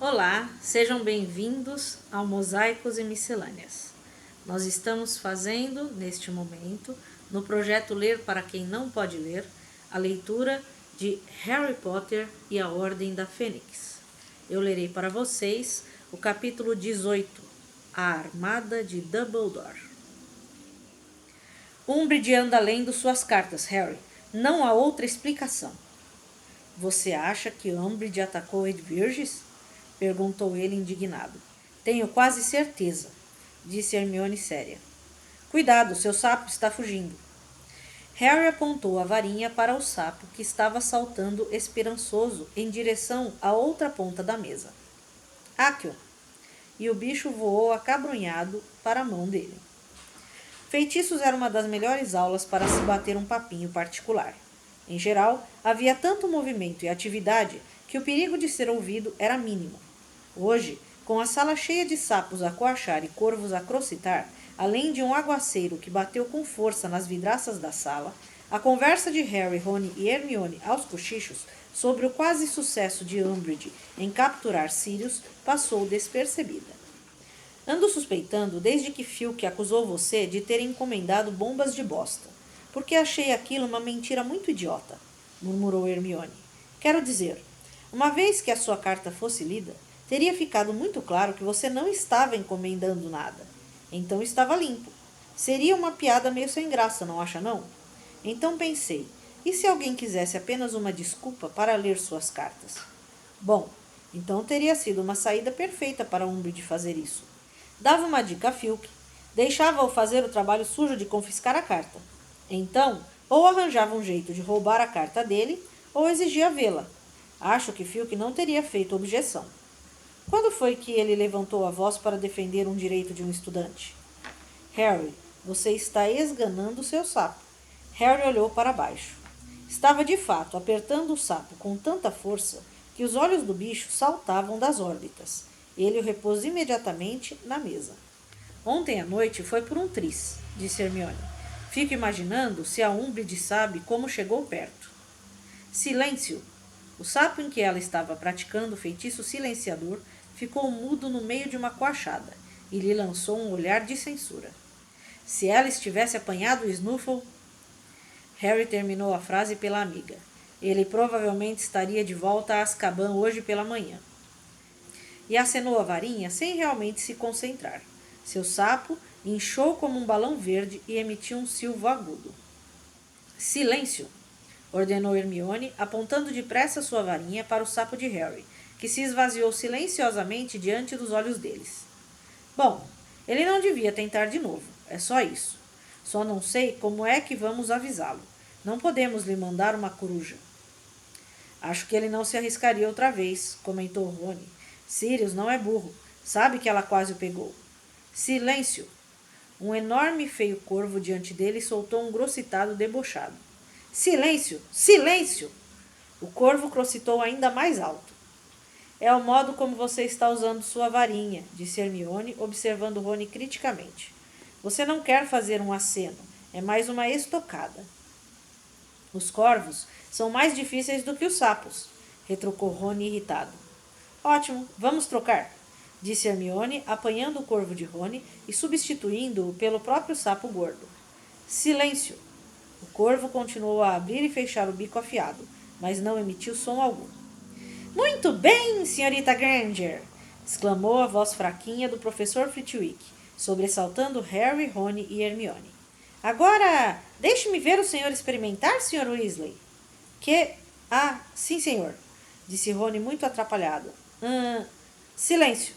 Olá, sejam bem-vindos ao Mosaicos e Miscelâneas. Nós estamos fazendo, neste momento, no projeto Ler para Quem Não Pode Ler, a leitura de Harry Potter e a Ordem da Fênix. Eu lerei para vocês o capítulo 18, A Armada de Dumbledore. Umbridge anda lendo suas cartas, Harry. Não há outra explicação. Você acha que Umbridge atacou Edvirges? Perguntou ele indignado. Tenho quase certeza, disse Hermione séria. Cuidado, seu sapo está fugindo. Harry apontou a varinha para o sapo que estava saltando esperançoso em direção à outra ponta da mesa. Accio! E o bicho voou acabrunhado para a mão dele. Feitiços era uma das melhores aulas para se bater um papinho particular. Em geral, havia tanto movimento e atividade que o perigo de ser ouvido era mínimo. Hoje, com a sala cheia de sapos a coachar e corvos a crocitar, além de um aguaceiro que bateu com força nas vidraças da sala, a conversa de Harry, Rony e Hermione aos cochichos sobre o quase sucesso de Umbridge em capturar Sirius passou despercebida. Ando suspeitando desde que Filch acusou você de ter encomendado bombas de bosta, porque achei aquilo uma mentira muito idiota, murmurou Hermione. Quero dizer, uma vez que a sua carta fosse lida, teria ficado muito claro que você não estava encomendando nada. Então estava limpo. Seria uma piada meio sem graça, não acha não? Então pensei, e se alguém quisesse apenas uma desculpa para ler suas cartas? Bom, então teria sido uma saída perfeita para Umbridge fazer isso. Dava uma dica a Filch, deixava-o fazer o trabalho sujo de confiscar a carta. Então, ou arranjava um jeito de roubar a carta dele, ou exigia vê-la. Acho que Filch não teria feito objeção. Quando foi que ele levantou a voz para defender um direito de um estudante? Harry, você está esganando seu sapo. Harry olhou para baixo. Estava de fato apertando o sapo com tanta força que os olhos do bicho saltavam das órbitas. Ele o repôs imediatamente na mesa. Ontem à noite foi por um triz, disse Hermione. Fico imaginando se a Umbridge sabe como chegou perto. Silêncio! O sapo em que ela estava praticando o feitiço silenciador ficou mudo no meio de uma coachada e lhe lançou um olhar de censura. Se ela estivesse apanhado o Snuffle... Harry terminou a frase pela amiga. Ele provavelmente estaria de volta a Azkaban hoje pela manhã. E acenou a varinha sem realmente se concentrar. Seu sapo inchou como um balão verde e emitiu um silvo agudo. Silêncio! Ordenou Hermione, apontando depressa sua varinha para o sapo de Harry, que se esvaziou silenciosamente diante dos olhos deles. Bom, ele não devia tentar de novo, é só isso. Só não sei como é que vamos avisá-lo. Não podemos lhe mandar uma coruja. Acho que ele não se arriscaria outra vez, comentou Rony. Sirius não é burro, sabe que ela quase o pegou. Silêncio! Um enorme e feio corvo diante dele soltou um grossitado debochado. Silêncio! Silêncio! O corvo crocitou ainda mais alto. É o modo como você está usando sua varinha, disse Hermione, observando Rony criticamente. Você não quer fazer um aceno, é mais uma estocada. Os corvos são mais difíceis do que os sapos, retrucou Rony irritado. Ótimo, vamos trocar, disse Hermione, apanhando o corvo de Rony e substituindo-o pelo próprio sapo gordo. Silêncio! O corvo continuou a abrir e fechar o bico afiado, mas não emitiu som algum. Muito bem, senhorita Granger! Exclamou a voz fraquinha do professor Flitwick, sobressaltando Harry, Rony e Hermione. Agora, deixe-me ver o senhor experimentar, Sr. Weasley. Que... Ah, sim, senhor, disse Rony muito atrapalhado. Silêncio!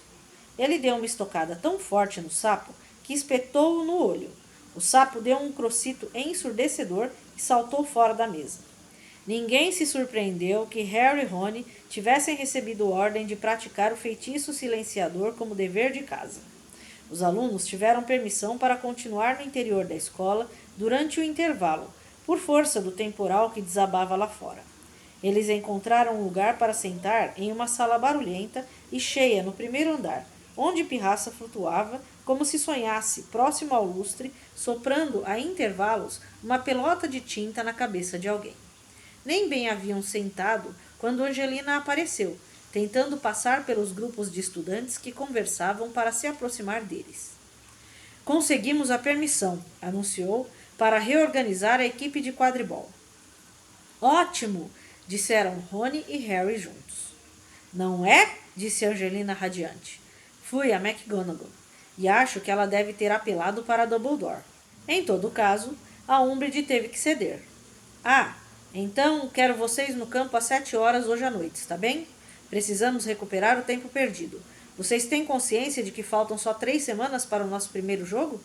Ele deu uma estocada tão forte no sapo que espetou-o no olho. O sapo deu um crocito ensurdecedor e saltou fora da mesa. Ninguém se surpreendeu que Harry e Rony tivessem recebido ordem de praticar o feitiço silenciador como dever de casa. Os alunos tiveram permissão para continuar no interior da escola durante o intervalo, por força do temporal que desabava lá fora. Eles encontraram um lugar para sentar em uma sala barulhenta e cheia no primeiro andar, onde Pirraça flutuava como se sonhasse, próximo ao lustre, soprando a intervalos uma pelota de tinta na cabeça de alguém. Nem bem haviam sentado quando Angelina apareceu, tentando passar pelos grupos de estudantes que conversavam para se aproximar deles. Conseguimos a permissão, anunciou, para reorganizar a equipe de quadribol. Ótimo! Disseram Rony e Harry juntos. Não é? Disse Angelina radiante. Fui a McGonagall e acho que ela deve ter apelado para Dumbledore. Em todo caso, a Umbridge teve que ceder. Ah, então quero vocês no campo às 7 horas hoje à noite, está bem? Precisamos recuperar o tempo perdido. Vocês têm consciência de que faltam só 3 semanas para o nosso primeiro jogo?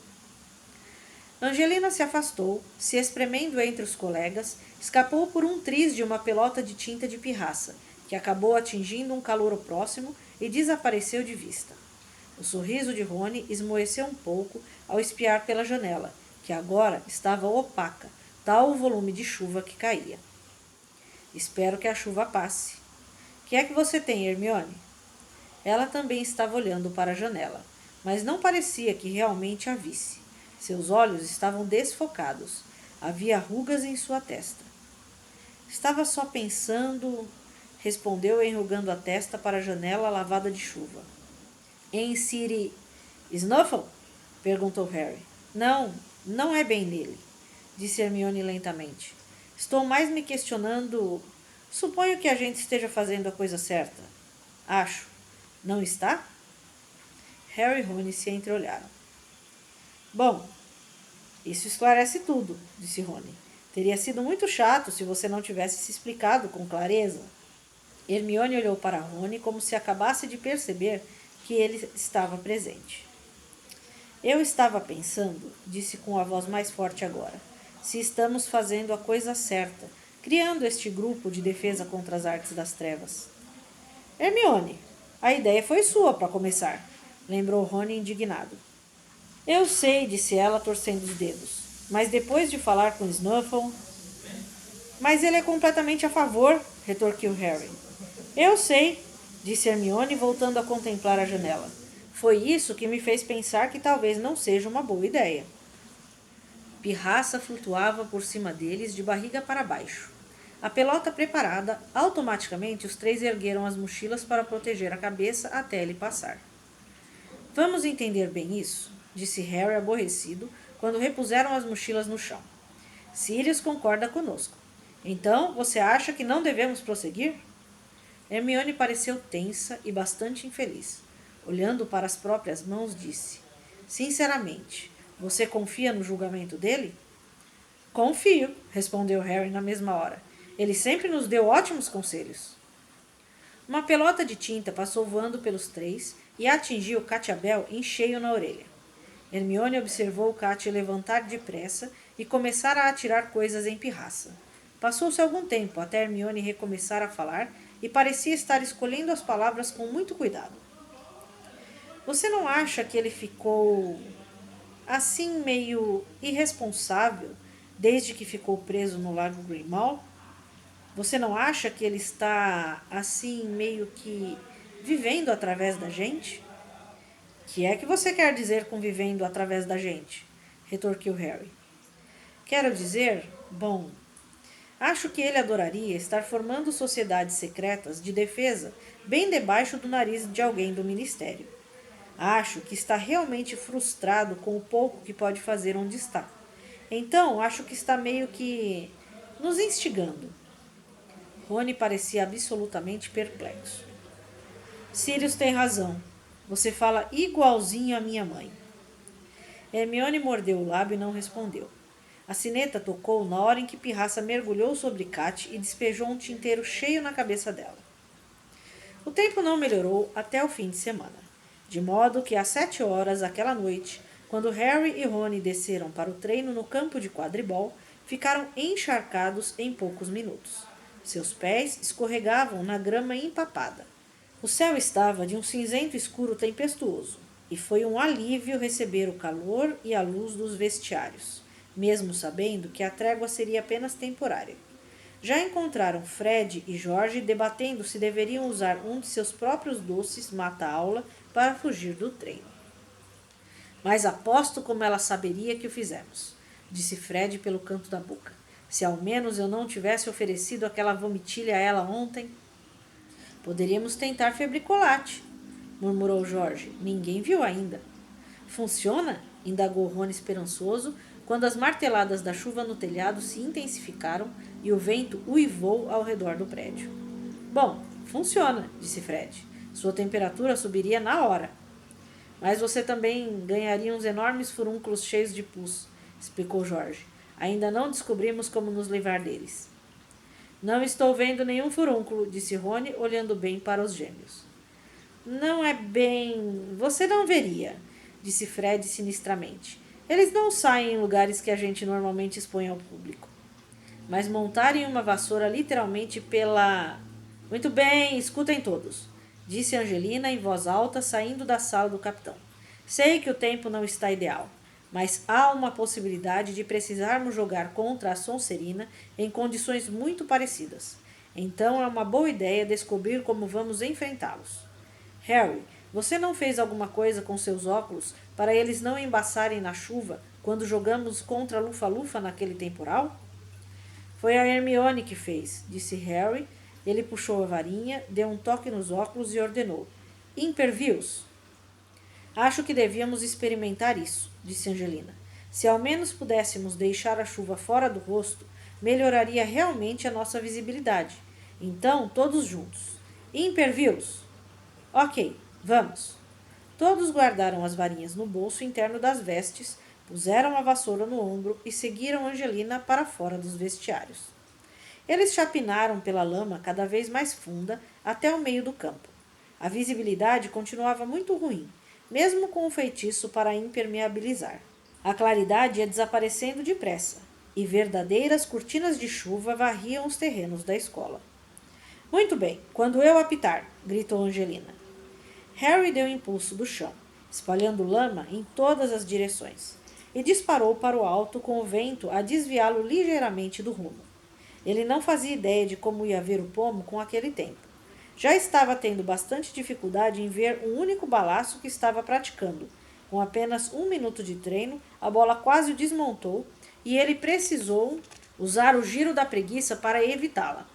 Angelina se afastou, se espremendo entre os colegas, escapou por um triz de uma pelota de tinta de pirraça, que acabou atingindo um calouro próximo e desapareceu de vista. O sorriso de Rony esmoeceu um pouco ao espiar pela janela, que agora estava opaca, tal o volume de chuva que caía. Espero que a chuva passe. Que é que você tem, Hermione? Ela também estava olhando para a janela, mas não parecia que realmente a visse. Seus olhos estavam desfocados. Havia rugas em sua testa. Estava só pensando, respondeu enrugando a testa para a janela lavada de chuva. Em Siri Snuffle? Perguntou Harry. Não, não é bem nele, disse Hermione lentamente. Estou mais me questionando. Suponho que a gente esteja fazendo a coisa certa. Acho. Não está? Harry e Rony se entreolharam. Bom, isso esclarece tudo, disse Rony. Teria sido muito chato se você não tivesse se explicado com clareza. Hermione olhou para Rony como se acabasse de perceber que ele estava presente. Eu estava pensando, disse com a voz mais forte agora, se estamos fazendo a coisa certa, criando este grupo de defesa contra as artes das trevas. Hermione, a ideia foi sua para começar, lembrou Rony indignado. Eu sei, disse ela, torcendo os dedos. Mas depois de falar com Snuffle... Mas ele é completamente a favor, retorquiu Harry. Eu sei, disse Hermione, voltando a contemplar a janela. Foi isso que me fez pensar que talvez não seja uma boa ideia. Pirraça flutuava por cima deles de barriga para baixo. A pelota preparada, automaticamente os 3 ergueram as mochilas para proteger a cabeça até ele passar. Vamos entender bem isso, disse Harry aborrecido, quando repuseram as mochilas no chão. Sirius concorda conosco. Então, você acha que não devemos prosseguir? Hermione pareceu tensa e bastante infeliz. Olhando para as próprias mãos, disse, sinceramente, você confia no julgamento dele? Confio, respondeu Harry na mesma hora. Ele sempre nos deu ótimos conselhos. Uma pelota de tinta passou voando pelos 3 e atingiu Catiabel em cheio na orelha. Hermione observou Katia levantar depressa e começar a atirar coisas em pirraça. Passou-se algum tempo até Hermione recomeçar a falar e parecia estar escolhendo as palavras com muito cuidado. Você não acha que ele ficou assim meio irresponsável desde que ficou preso no Lago Grimmauld? Você não acha que ele está assim meio que vivendo através da gente? Que é que você quer dizer com vivendo através da gente? Retorquiu Harry. Quero dizer, bom, acho que ele adoraria estar formando sociedades secretas de defesa bem debaixo do nariz de alguém do ministério. Acho que está realmente frustrado com o pouco que pode fazer onde está. Então, acho que está meio que nos instigando. Rony parecia absolutamente perplexo. Sirius tem razão. Você fala igualzinho à minha mãe. Hermione mordeu o lábio e não respondeu. A sineta tocou na hora em que Pirraça mergulhou sobre Cat e despejou um tinteiro cheio na cabeça dela. O tempo não melhorou até o fim de semana, de modo que às 7 horas aquela noite, quando Harry e Rony desceram para o treino no campo de quadribol, ficaram encharcados em poucos minutos. Seus pés escorregavam na grama empapada. O céu estava de um cinzento escuro tempestuoso, e foi um alívio receber o calor e a luz dos vestiários, mesmo sabendo que a trégua seria apenas temporária. Já encontraram Fred e Jorge debatendo se deveriam usar um de seus próprios doces mata-aula para fugir do treino. Mas aposto como ela saberia que o fizemos, disse Fred pelo canto da boca. Se ao menos eu não tivesse oferecido aquela vomitilha a ela ontem... Poderíamos tentar febricolate, murmurou Jorge. Ninguém viu ainda. Funciona? Indagou Rony esperançoso, quando as marteladas da chuva no telhado se intensificaram e o vento uivou ao redor do prédio. Bom, funciona, disse Fred. Sua temperatura subiria na hora. Mas você também ganharia uns enormes furúnculos cheios de pus, explicou Jorge. Ainda não descobrimos como nos livrar deles. Não estou vendo nenhum furúnculo, disse Rony, olhando bem para os gêmeos. Não é bem... Você não veria, disse Fred sinistramente. Eles não saem em lugares que a gente normalmente expõe ao público. Mas montarem uma vassoura literalmente pela... Muito bem, escutem todos, disse Angelina em voz alta, saindo da sala do capitão. Sei que o tempo não está ideal, mas há uma possibilidade de precisarmos jogar contra a Sonserina em condições muito parecidas. Então é uma boa ideia descobrir como vamos enfrentá-los. Harry, você não fez alguma coisa com seus óculos para eles não embaçarem na chuva quando jogamos contra a Lufa-Lufa naquele temporal? Foi a Hermione que fez, disse Harry. Ele puxou a varinha, deu um toque nos óculos e ordenou. Impervius! Acho que devíamos experimentar isso, disse Angelina. Se ao menos pudéssemos deixar a chuva fora do rosto, melhoraria realmente a nossa visibilidade. Então, todos juntos. Impervius! Ok, vamos. Todos guardaram as varinhas no bolso interno das vestes, puseram a vassoura no ombro e seguiram Angelina para fora dos vestiários. Eles chapinaram pela lama cada vez mais funda até o meio do campo. A visibilidade continuava muito ruim, mesmo com o feitiço para impermeabilizar. A claridade ia desaparecendo depressa, e verdadeiras cortinas de chuva varriam os terrenos da escola. Muito bem, quando eu apitar, gritou Angelina. Harry deu impulso do chão, espalhando lama em todas as direções, e disparou para o alto com o vento a desviá-lo ligeiramente do rumo. Ele não fazia ideia de como ia ver o pomo com aquele tempo. Já estava tendo bastante dificuldade em ver um único balaço que estava praticando. Com apenas 1 minuto de treino, a bola quase o desmontou e ele precisou usar o giro da preguiça para evitá-la.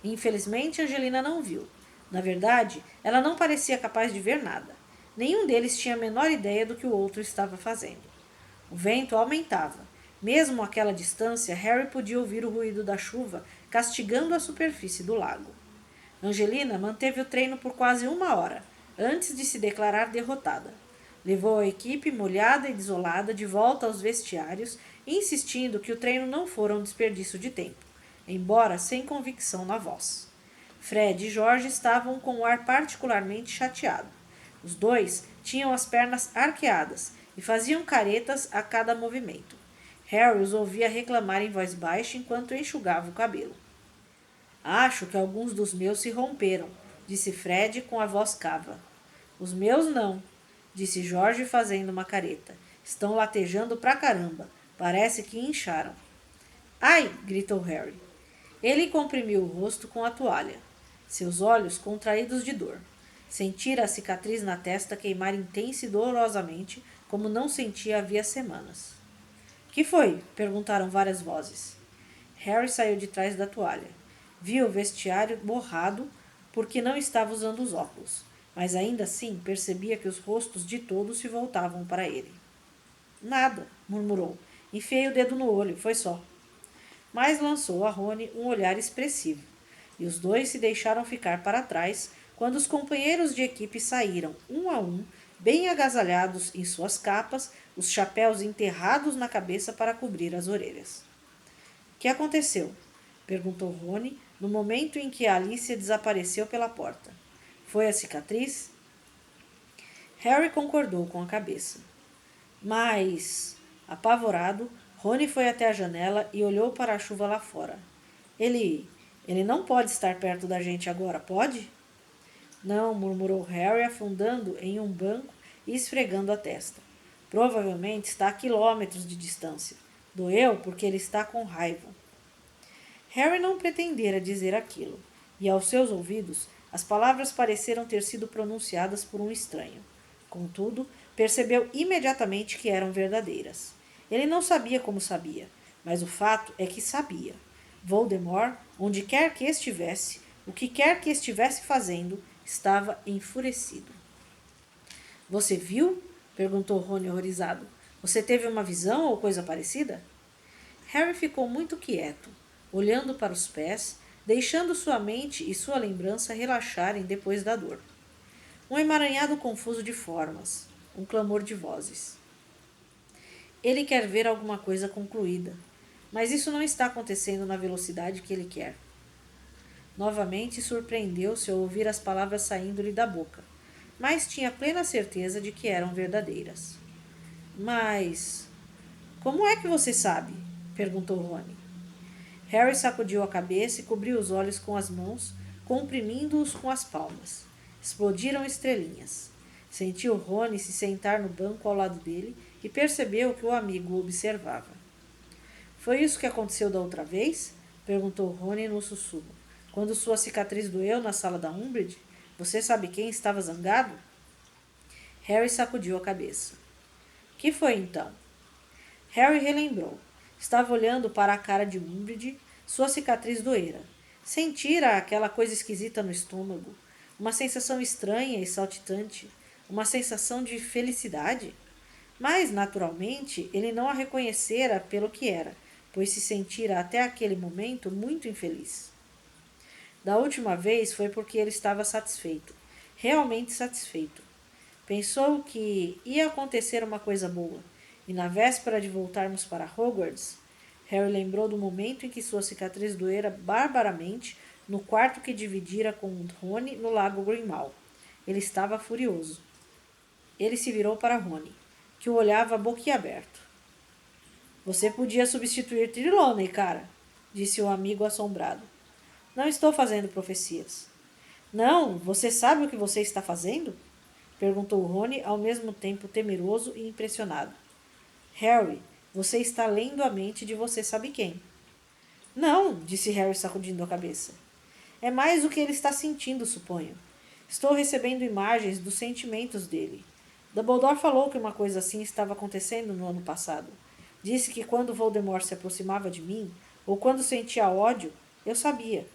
Infelizmente, Angelina não viu. Na verdade, ela não parecia capaz de ver nada. Nenhum deles tinha a menor ideia do que o outro estava fazendo. O vento aumentava. Mesmo àquela distância, Harry podia ouvir o ruído da chuva castigando a superfície do lago. Angelina manteve o treino por quase 1 hora, antes de se declarar derrotada. Levou a equipe molhada e desolada de volta aos vestiários, insistindo que o treino não fora um desperdício de tempo, embora sem convicção na voz. Fred e Jorge estavam com um ar particularmente chateado. Os dois tinham as pernas arqueadas e faziam caretas a cada movimento. Harry os ouvia reclamar em voz baixa enquanto enxugava o cabelo. Acho que alguns dos meus se romperam, disse Fred com a voz cava. Os meus não, disse Jorge fazendo uma careta. Estão latejando pra caramba. Parece que incharam. Ai! Gritou Harry. Ele comprimiu o rosto com a toalha, seus olhos contraídos de dor. Sentira a cicatriz na testa queimar intensa e dolorosamente, como não sentia havia semanas. Que foi? Perguntaram várias vozes. Harry saiu de trás da toalha. Viu o vestiário borrado porque não estava usando os óculos, mas ainda assim percebia que os rostos de todos se voltavam para ele. Nada, murmurou. Enfiei o dedo no olho, foi só. Mas lançou a Rony um olhar expressivo, e os dois se deixaram ficar para trás quando os companheiros de equipe saíram, um a um, bem agasalhados em suas capas, os chapéus enterrados na cabeça para cobrir as orelhas. — Que aconteceu? Perguntou Rony, no momento em que a Alicia desapareceu pela porta. Foi a cicatriz? Harry concordou com a cabeça. Mas, apavorado, Rony foi até a janela e olhou para a chuva lá fora. Ele não pode estar perto da gente agora, pode? Não, murmurou Harry, afundando em um banco e esfregando a testa. Provavelmente está a quilômetros de distância. Doeu porque ele está com raiva. Harry não pretendera dizer aquilo, e aos seus ouvidos as palavras pareceram ter sido pronunciadas por um estranho. Contudo, percebeu imediatamente que eram verdadeiras. Ele não sabia como sabia, mas o fato é que sabia. Voldemort, onde quer que estivesse, O que quer que estivesse fazendo, estava enfurecido. Você viu? Perguntou Rony horrorizado. Você teve uma visão ou coisa parecida? Harry ficou muito quieto, olhando para os pés, deixando sua mente e sua lembrança relaxarem depois da dor. Um emaranhado confuso de formas, um clamor de vozes. Ele quer ver alguma coisa concluída, mas isso não está acontecendo na velocidade que ele quer. Novamente surpreendeu-se ao ouvir as palavras saindo-lhe da boca, mas tinha plena certeza de que eram verdadeiras. Mas como é que você sabe? Perguntou Rony. Harry sacudiu a cabeça e cobriu os olhos com as mãos, comprimindo-os com as palmas. Explodiram estrelinhas. Sentiu Rony se sentar no banco ao lado dele e percebeu que o amigo o observava. Foi isso que aconteceu da outra vez? Perguntou Rony no sussurro. Quando sua cicatriz doeu na sala da Umbridge, você sabe quem estava zangado? Harry sacudiu a cabeça. Que foi então? Harry relembrou. Estava olhando para a cara de Umbridge, sua cicatriz doera. Sentira aquela coisa esquisita no estômago, uma sensação estranha e saltitante, uma sensação de felicidade. Mas, naturalmente, ele não a reconhecera pelo que era, pois se sentira até aquele momento muito infeliz. Da última vez foi porque ele estava satisfeito, realmente satisfeito. Pensou que ia acontecer uma coisa boa, e na véspera de voltarmos para Hogwarts, Harry lembrou do momento em que sua cicatriz doera barbaramente no quarto que dividira com Rony no lago Grimmauld. Ele estava furioso. Ele se virou para Rony, que o olhava boquiaberto. Você podia substituir Trelawney, cara, disse o amigo assombrado. Não estou fazendo profecias. Não, você sabe o que você está fazendo? Perguntou Rony, ao mesmo tempo temeroso e impressionado. Harry, você está lendo a mente de você sabe quem. Não, disse Harry sacudindo a cabeça. É mais o que ele está sentindo, suponho. Estou recebendo imagens dos sentimentos dele. Dumbledore falou que uma coisa assim estava acontecendo no ano passado. Disse que quando Voldemort se aproximava de mim, ou quando sentia ódio, eu sabia.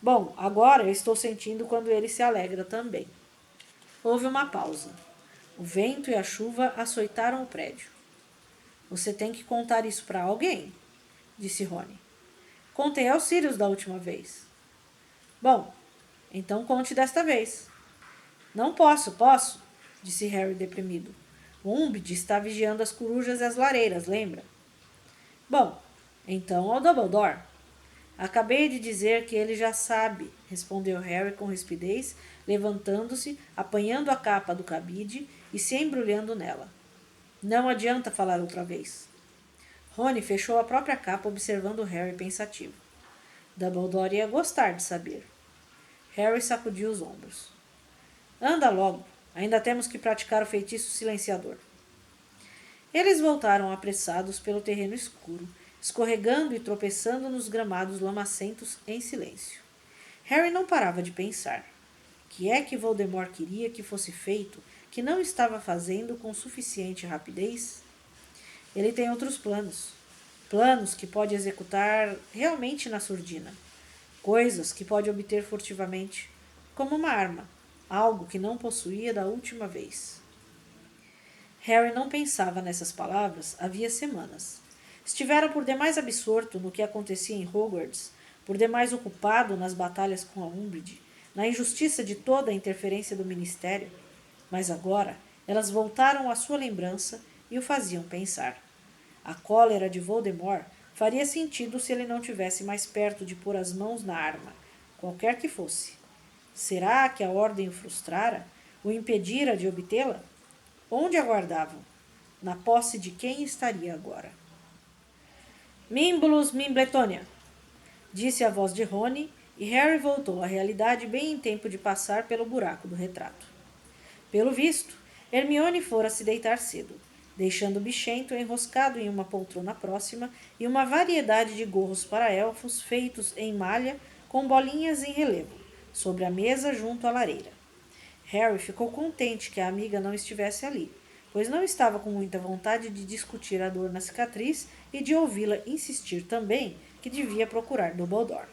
Bom, agora eu estou sentindo quando ele se alegra também. Houve uma pausa. O vento e a chuva açoitaram o prédio. Você tem que contar isso para alguém, disse Rony. Contei aos Sirius da última vez. Bom, então conte desta vez. Não posso, disse Harry deprimido. O Umbridge está vigiando as corujas e as lareiras, lembra? Bom, então ao Dumbledore. Acabei de dizer que ele já sabe, respondeu Harry com rispidez, levantando-se, apanhando a capa do cabide e se embrulhando nela. Não adianta falar outra vez. Rony fechou a própria capa, observando Harry pensativo. Dumbledore ia gostar de saber. Harry sacudiu os ombros. Anda logo, ainda temos que praticar o feitiço silenciador. Eles voltaram apressados pelo terreno escuro, escorregando e tropeçando nos gramados lamacentos em silêncio. Harry não parava de pensar. Que é que Voldemort queria que fosse feito que não estava fazendo com suficiente rapidez? Ele tem outros planos. Planos que pode executar realmente na surdina. Coisas que pode obter furtivamente, como uma arma, algo que não possuía da última vez. Harry não pensava nessas palavras havia semanas. Estivera por demais absorto no que acontecia em Hogwarts, por demais ocupado nas batalhas com a Umbridge, na injustiça de toda a interferência do Ministério. Mas agora elas voltaram à sua lembrança e o faziam pensar. A cólera de Voldemort faria sentido se ele não tivesse mais perto de pôr as mãos na arma, qualquer que fosse. Será que a ordem o frustrara? O impedira de obtê-la? Onde aguardavam? Na posse de quem estaria agora? Mimbulus Mimbletonia, disse a voz de Rony, e Harry voltou à realidade bem em tempo de passar pelo buraco do retrato. Pelo visto, Hermione fora se deitar cedo, deixando o bichento enroscado em uma poltrona próxima e uma variedade de gorros para elfos feitos em malha com bolinhas em relevo, sobre a mesa junto à lareira. Harry ficou contente que a amiga não estivesse ali, pois não estava com muita vontade de discutir a dor na cicatriz e de ouvi-la insistir também que devia procurar Dumbledore.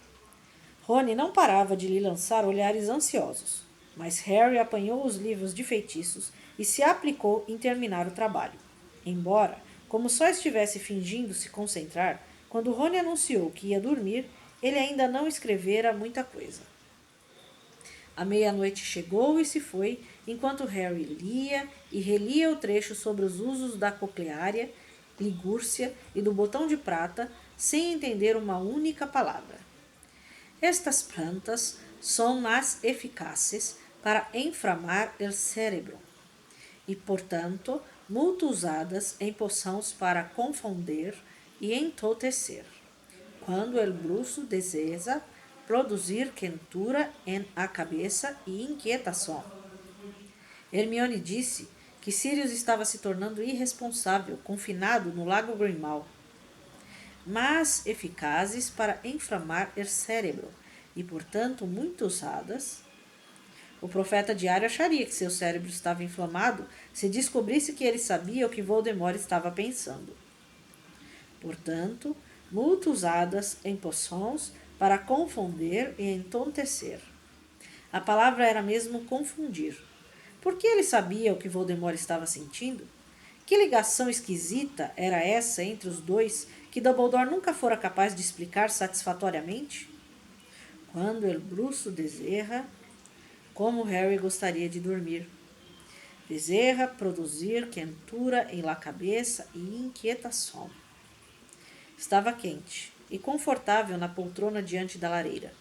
Rony não parava de lhe lançar olhares ansiosos, mas Harry apanhou os livros de feitiços e se aplicou em terminar o trabalho. Embora, como só estivesse fingindo se concentrar, quando Rony anunciou que ia dormir, ele ainda não escrevera muita coisa. A meia-noite chegou e se foi, enquanto Harry lia e relia o trecho sobre os usos da cocleária, ligúrcia e do botão de prata, sem entender uma única palavra. Estas plantas são mais eficazes para inflamar o cérebro e, portanto, muito usadas em poções para confundir e entorpecer, quando o bruxo deseja produzir quentura em a cabeça e inquietação. Hermione disse que Sirius estava se tornando irresponsável, confinado no Lago Grimmauld, mas eficazes para inflamar o cérebro e, portanto, muito usadas. O profeta diário acharia que seu cérebro estava inflamado se descobrisse que ele sabia o que Voldemort estava pensando. Portanto, muito usadas em poções para confundir e entontecer. A palavra era mesmo confundir. Por que ele sabia o que Voldemort estava sentindo? Que ligação esquisita era essa entre os dois que Dumbledore nunca fora capaz de explicar satisfatoriamente? Quando el bruxo deseja, como Harry gostaria de dormir. Deseja produzir quentura em la cabeça e inquietação. Estava quente e confortável na poltrona diante da lareira.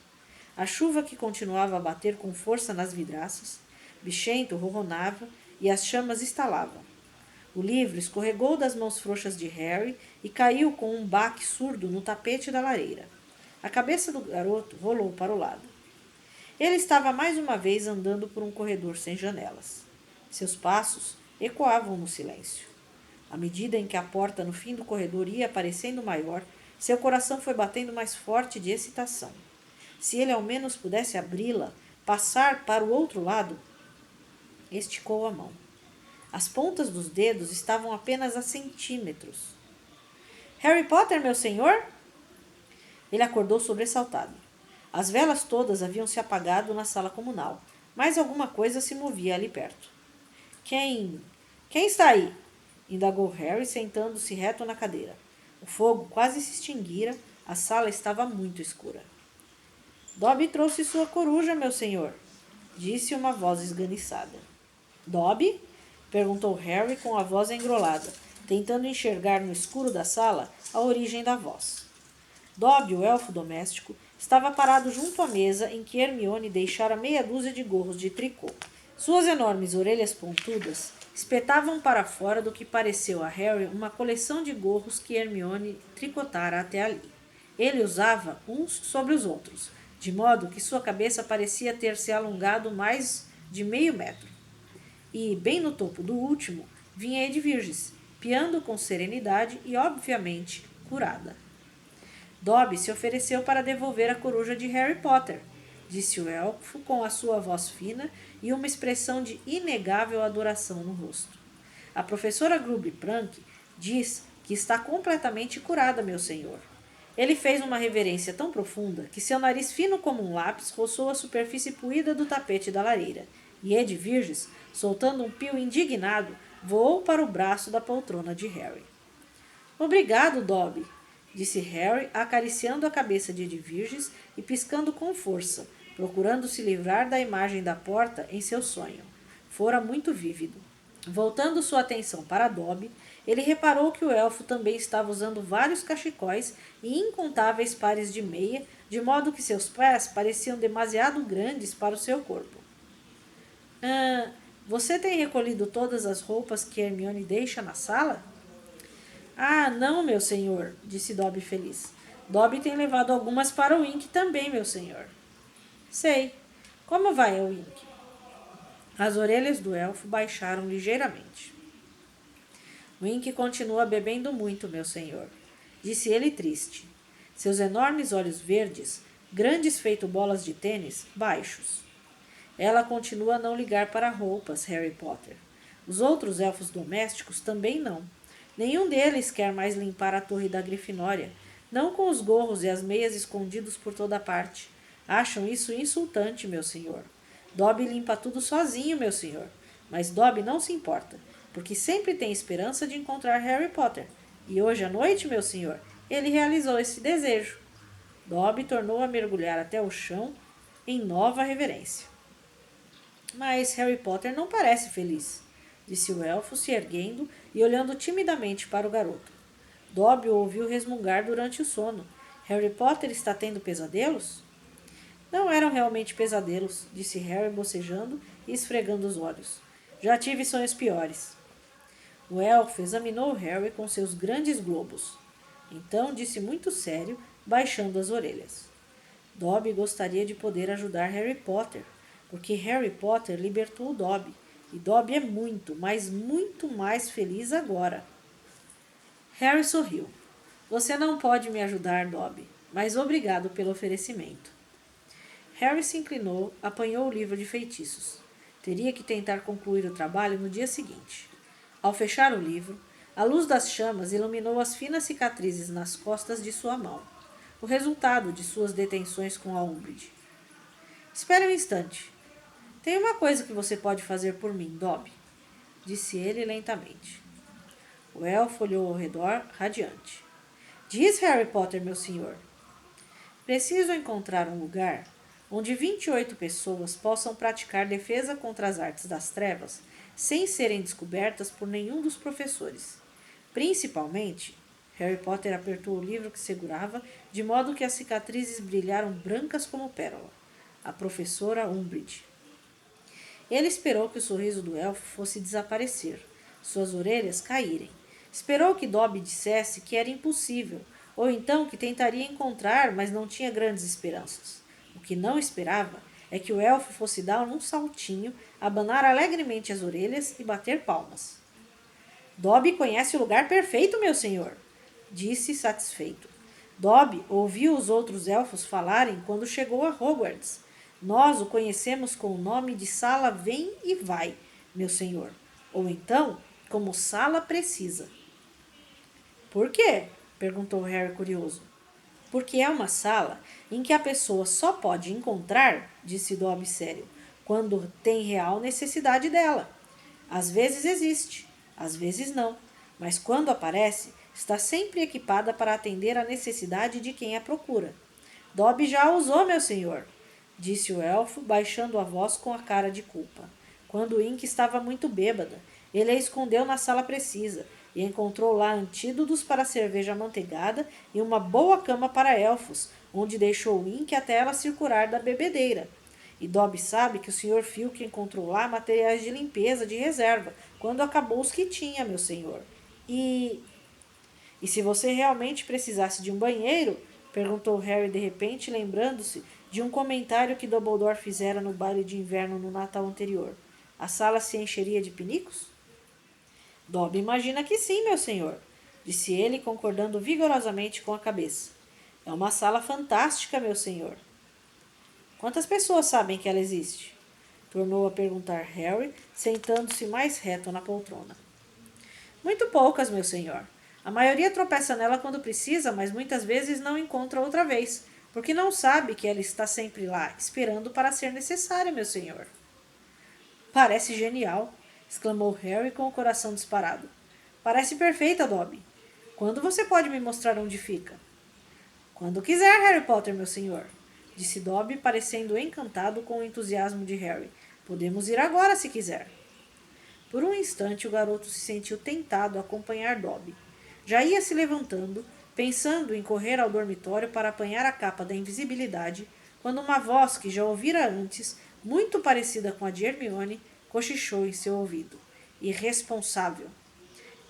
A chuva que continuava a bater com força nas vidraças, bichento ronronava e as chamas estalavam. O livro escorregou das mãos frouxas de Harry e caiu com um baque surdo no tapete da lareira. A cabeça do garoto rolou para o lado. Ele estava mais uma vez andando por um corredor sem janelas. Seus passos ecoavam no silêncio. À medida em que a porta no fim do corredor ia parecendo maior, seu coração foi batendo mais forte de excitação. Se ele ao menos pudesse abri-la, passar para o outro lado, esticou a mão. As pontas dos dedos estavam apenas a centímetros. Harry Potter, meu senhor? Ele acordou sobressaltado. As velas todas haviam se apagado na sala comunal, mas alguma coisa se movia ali perto. Quem está aí? Indagou Harry, sentando-se reto na cadeira. O fogo quase se extinguira, a sala estava muito escura. Dobby trouxe sua coruja, meu senhor, disse uma voz esganiçada. Dobby? Perguntou Harry com a voz engrolada, tentando enxergar no escuro da sala a origem da voz. Dobby, o elfo doméstico, estava parado junto à mesa em que Hermione deixara meia dúzia de gorros de tricô. Suas enormes orelhas pontudas espetavam para fora do que pareceu a Harry uma coleção de gorros que Hermione tricotara até ali. Ele usava uns sobre os outros, de modo que sua cabeça parecia ter se alongado mais de meio metro. E, bem no topo do último, vinha Edvirges, piando com serenidade e, obviamente, curada. Dobby se ofereceu para devolver a coruja de Harry Potter, disse o elfo com a sua voz fina e uma expressão de inegável adoração no rosto. A professora Grube-Plank diz que está completamente curada, meu senhor. Ele fez uma reverência tão profunda que seu nariz fino como um lápis roçou a superfície poída do tapete da lareira, e Edvirges, soltando um pio indignado, voou para o braço da poltrona de Harry. Obrigado, Dobby, disse Harry, acariciando a cabeça de Edvirges e piscando com força, procurando se livrar da imagem da porta em seu sonho. Fora muito vívido. Voltando sua atenção para Dobby, ele reparou que o elfo também estava usando vários cachecóis e incontáveis pares de meia, de modo que seus pés pareciam demasiado grandes para o seu corpo. Você tem recolhido todas as roupas que Hermione deixa na sala? Ah, não, meu senhor, disse Dobby feliz. Dobby tem levado algumas para o Wink também, meu senhor. Sei. Como vai, Wink? As orelhas do elfo baixaram ligeiramente. Wink continua bebendo muito, meu senhor, disse ele triste. Seus enormes olhos verdes, grandes feito bolas de tênis, baixos. Ela continua a não ligar para roupas, Harry Potter. Os outros elfos domésticos também não. Nenhum deles quer mais limpar a torre da Grifinória, não com os gorros e as meias escondidos por toda parte. Acham isso insultante, meu senhor. Dobby limpa tudo sozinho, meu senhor. Mas Dobby não se importa, porque sempre tem esperança de encontrar Harry Potter. E hoje à noite, meu senhor, ele realizou esse desejo. Dobby tornou a mergulhar até o chão em nova reverência. Mas Harry Potter não parece feliz, disse o elfo, se erguendo e olhando timidamente para o garoto. Dobby o ouviu resmungar durante o sono. Harry Potter está tendo pesadelos? Não eram realmente pesadelos, disse Harry bocejando e esfregando os olhos. Já tive sonhos piores. O elfo examinou Harry com seus grandes globos. Então disse muito sério, baixando as orelhas. Dobby gostaria de poder ajudar Harry Potter, porque Harry Potter libertou Dobby, e Dobby é muito, mas muito mais feliz agora. Harry sorriu. Você não pode me ajudar, Dobby, mas obrigado pelo oferecimento. Harry se inclinou, apanhou o livro de feitiços. Teria que tentar concluir o trabalho no dia seguinte. Ao fechar o livro, a luz das chamas iluminou as finas cicatrizes nas costas de sua mão, o resultado de suas detenções com a Umbridge. Espere um instante. Tem uma coisa que você pode fazer por mim, Dobby, disse ele lentamente. O elfo olhou ao redor, radiante. Diz, Harry Potter, meu senhor. Preciso encontrar um lugar onde 28 pessoas possam praticar defesa contra as artes das trevas sem serem descobertas por nenhum dos professores. Principalmente, Harry Potter apertou o livro que segurava, de modo que as cicatrizes brilharam brancas como pérola. A professora Umbridge. Ele esperou que o sorriso do elfo fosse desaparecer, suas orelhas caírem. Esperou que Dobby dissesse que era impossível, ou então que tentaria encontrar, mas não tinha grandes esperanças. O que não esperava é que o elfo fosse dar um saltinho, abanar alegremente as orelhas e bater palmas. Dobby conhece o lugar perfeito, meu senhor, disse satisfeito. Dobby ouviu os outros elfos falarem quando chegou a Hogwarts. Nós o conhecemos com o nome de Sala Vem e Vai, meu senhor, ou então como Sala Precisa. Por quê? Perguntou Harry curioso. Porque é uma sala em que a pessoa só pode encontrar, disse Dobby sério, quando tem real necessidade dela. Às vezes existe, às vezes não, mas quando aparece, está sempre equipada para atender à necessidade de quem a procura. Dobby já a usou, meu senhor, disse o elfo, baixando a voz com a cara de culpa. Quando Ink estava muito bêbada, ele a escondeu na sala precisa e encontrou lá antídotos para a cerveja amanteigada e uma boa cama para elfos, onde deixou Ink até ela se curar da bebedeira. E Dobby sabe que o Sr. Filch encontrou lá materiais de limpeza de reserva, quando acabou os que tinha, meu senhor. E se você realmente precisasse de um banheiro? Perguntou Harry de repente, lembrando-se de um comentário que Dumbledore fizera no baile de inverno no Natal anterior. A sala se encheria de pinicos? Dobby imagina que sim, meu senhor, disse ele, concordando vigorosamente com a cabeça. É uma sala fantástica, meu senhor. Quantas pessoas sabem que ela existe? Tornou a perguntar Harry, sentando-se mais reto na poltrona. Muito poucas, meu senhor. A maioria tropeça nela quando precisa, mas muitas vezes não encontra outra vez, porque não sabe que ela está sempre lá, esperando para ser necessária, meu senhor. Parece genial, exclamou Harry com o coração disparado. Parece perfeita, Dobby. Quando você pode me mostrar onde fica? Quando quiser, Harry Potter, meu senhor, disse Dobby, parecendo encantado com o entusiasmo de Harry. Podemos ir agora, se quiser. Por um instante, o garoto se sentiu tentado a acompanhar Dobby. Já ia se levantando, pensando em correr ao dormitório para apanhar a capa da invisibilidade, quando uma voz que já ouvira antes, muito parecida com a de Hermione, cochichou em seu ouvido. Irresponsável.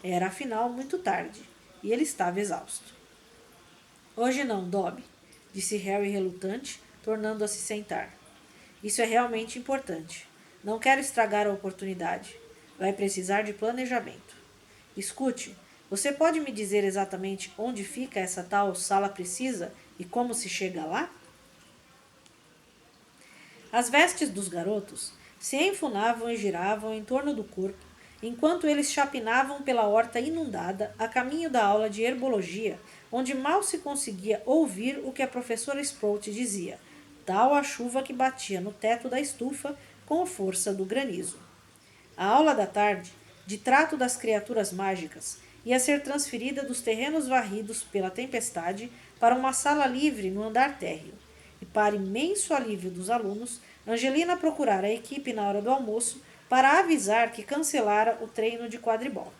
Era, afinal, muito tarde, e ele estava exausto. Hoje não, Dobby, disse Harry relutante, tornando a se sentar. Isso é realmente importante. Não quero estragar a oportunidade. Vai precisar de planejamento. Escute, você pode me dizer exatamente onde fica essa tal sala precisa e como se chega lá? As vestes dos garotos se enfunavam e giravam em torno do corpo, enquanto eles chapinavam pela horta inundada a caminho da aula de herbologia, onde mal se conseguia ouvir o que a professora Sprout dizia. tal a chuva que batia no teto da estufa com a força do granizo. A aula da tarde, de trato das criaturas mágicas, ia ser transferida dos terrenos varridos pela tempestade para uma sala livre no andar térreo. E, para imenso alívio dos alunos, Angelina procurara a equipe na hora do almoço para avisar que cancelara o treino de quadribol.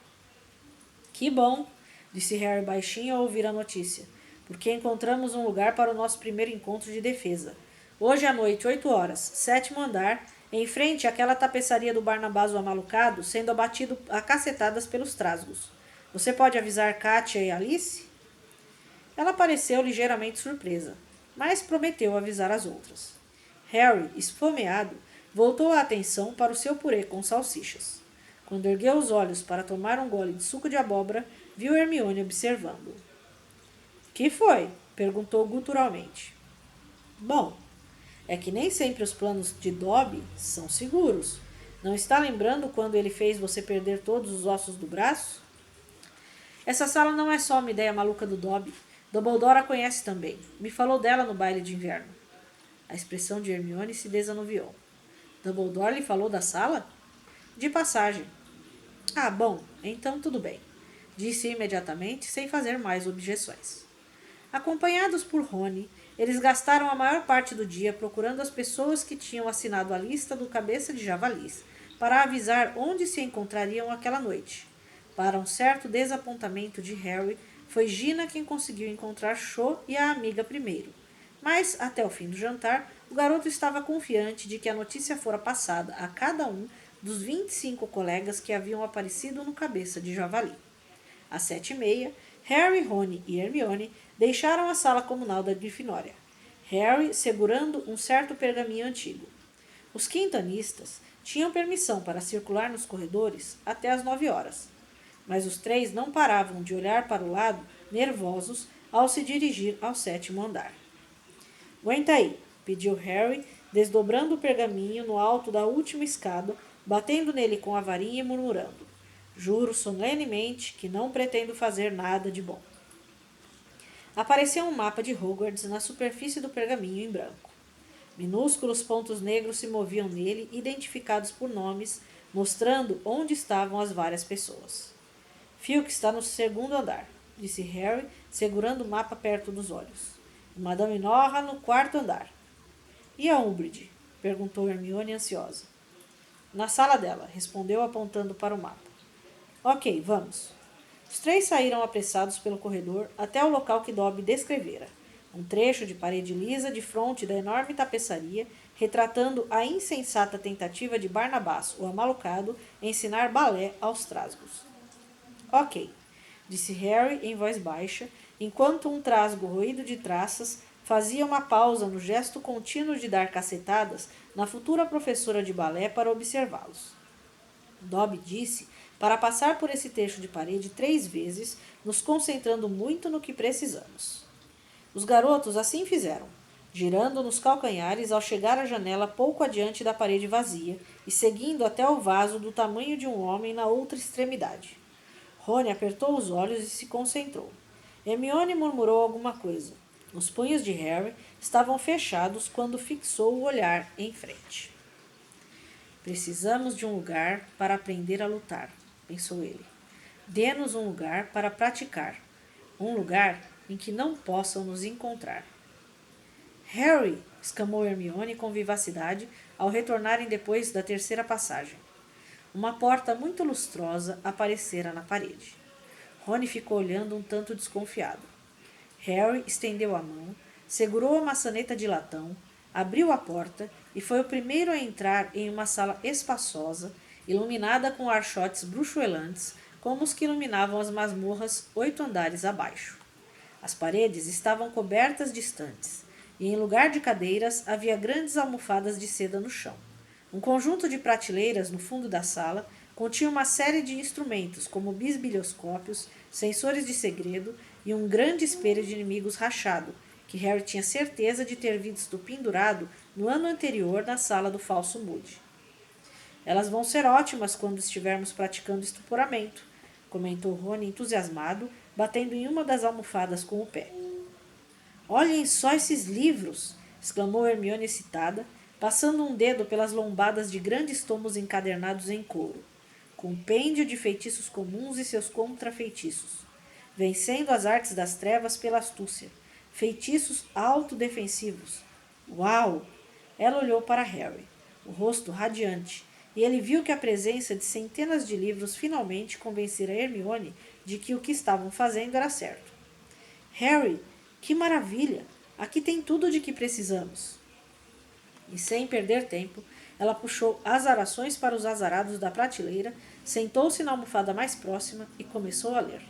Que bom, disse Harry baixinho ao ouvir a notícia, porque encontramos um lugar para o nosso primeiro encontro de defesa. Hoje à noite, 8 horas, 7º andar, em frente àquela tapeçaria do Barnabás o Amalucado, sendo abatido a cacetadas pelos trasgos. Você pode avisar Katia e Alice? Ela pareceu ligeiramente surpresa, mas prometeu avisar as outras. Harry, esfomeado, voltou a atenção para o seu purê com salsichas. Quando ergueu os olhos para tomar um gole de suco de abóbora, viu Hermione observando-o. Que foi? Perguntou guturalmente. Bom, é que nem sempre os planos de Dobby são seguros. Não está lembrando quando ele fez você perder todos os ossos do braço? Essa sala não é só uma ideia maluca do Dobby. Dumbledore a conhece também. Me falou dela no baile de inverno. A expressão de Hermione se desanuviou. Dumbledore lhe falou da sala? De passagem. Ah, bom, então tudo bem, disse imediatamente, sem fazer mais objeções. Acompanhados por Rony, eles gastaram a maior parte do dia procurando as pessoas que tinham assinado a lista do Cabeça de Javalis, para avisar onde se encontrariam aquela noite. Para um certo desapontamento de Harry, foi Gina quem conseguiu encontrar Cho e a amiga primeiro. Mas, até o fim do jantar, o garoto estava confiante de que a notícia fora passada a cada um dos 25 colegas que haviam aparecido no Cabeça de Javali. Às 7h30, Harry, Rony e Hermione deixaram a sala comunal da Grifinória, Harry segurando um certo pergaminho antigo. Os quintanistas tinham permissão para circular nos corredores até às 9 horas, mas os 3 não paravam de olhar para o lado, nervosos, ao se dirigir ao 7º andar. Aguenta aí, pediu Harry, desdobrando o pergaminho no alto da última escada, batendo nele com a varinha e murmurando. Juro solenemente que não pretendo fazer nada de bom. Apareceu um mapa de Hogwarts na superfície do pergaminho em branco. Minúsculos pontos negros se moviam nele, identificados por nomes, mostrando onde estavam as várias pessoas. Filch está no 2º andar, disse Harry, segurando o mapa perto dos olhos. E Madame Norra no 4º andar. E a Umbridge? Perguntou Hermione ansiosa. Na sala dela, respondeu apontando para o mapa. Ok, vamos. Os 3 saíram apressados pelo corredor até o local que Dobby descrevera. Um trecho de parede lisa de fronte da enorme tapeçaria, retratando a insensata tentativa de Barnabás, o Amalucado, ensinar balé aos trasgos. Ok, disse Harry em voz baixa, enquanto um trasgo roído de traças fazia uma pausa no gesto contínuo de dar cacetadas na futura professora de balé para observá-los. Dobby disse para passar por esse trecho de parede 3 vezes, nos concentrando muito no que precisamos. Os garotos assim fizeram, girando nos calcanhares ao chegar à janela pouco adiante da parede vazia e seguindo até o vaso do tamanho de um homem na outra extremidade. Rony apertou os olhos e se concentrou. Hermione murmurou alguma coisa. Os punhos de Harry estavam fechados quando fixou o olhar em frente. Precisamos de um lugar para aprender a lutar, pensou ele. Dê-nos um lugar para praticar. Um lugar em que não possam nos encontrar. Harry! Exclamou Hermione com vivacidade ao retornarem depois da 3ª passagem. Uma porta muito lustrosa aparecera na parede. Rony ficou olhando um tanto desconfiado. Harry estendeu a mão, segurou a maçaneta de latão, abriu a porta e foi o primeiro a entrar em uma sala espaçosa, iluminada com archotes bruxuelantes, como os que iluminavam as masmorras 8 andares abaixo. As paredes estavam cobertas de estantes, e em lugar de cadeiras havia grandes almofadas de seda no chão. Um conjunto de prateleiras no fundo da sala continha uma série de instrumentos, como bisbilhoscópios, sensores de segredo e um grande espelho de inimigos rachado, que Harry tinha certeza de ter visto pendurado no ano anterior na sala do falso Moody. Elas vão ser ótimas quando estivermos praticando estuporamento, comentou Rony entusiasmado, batendo em uma das almofadas com o pé. Olhem só esses livros! exclamou Hermione excitada, passando um dedo pelas lombadas de grandes tomos encadernados em couro. Compêndio de feitiços comuns e seus contrafeitiços. Vencendo as artes das trevas pela astúcia. Feitiços autodefensivos. Uau! Ela olhou para Harry, o rosto radiante, e ele viu que a presença de centenas de livros finalmente convencera Hermione de que o que estavam fazendo era certo. Harry, que maravilha! Aqui tem tudo de que precisamos. E sem perder tempo, ela puxou azarações para os azarados da prateleira, sentou-se na almofada mais próxima e começou a ler.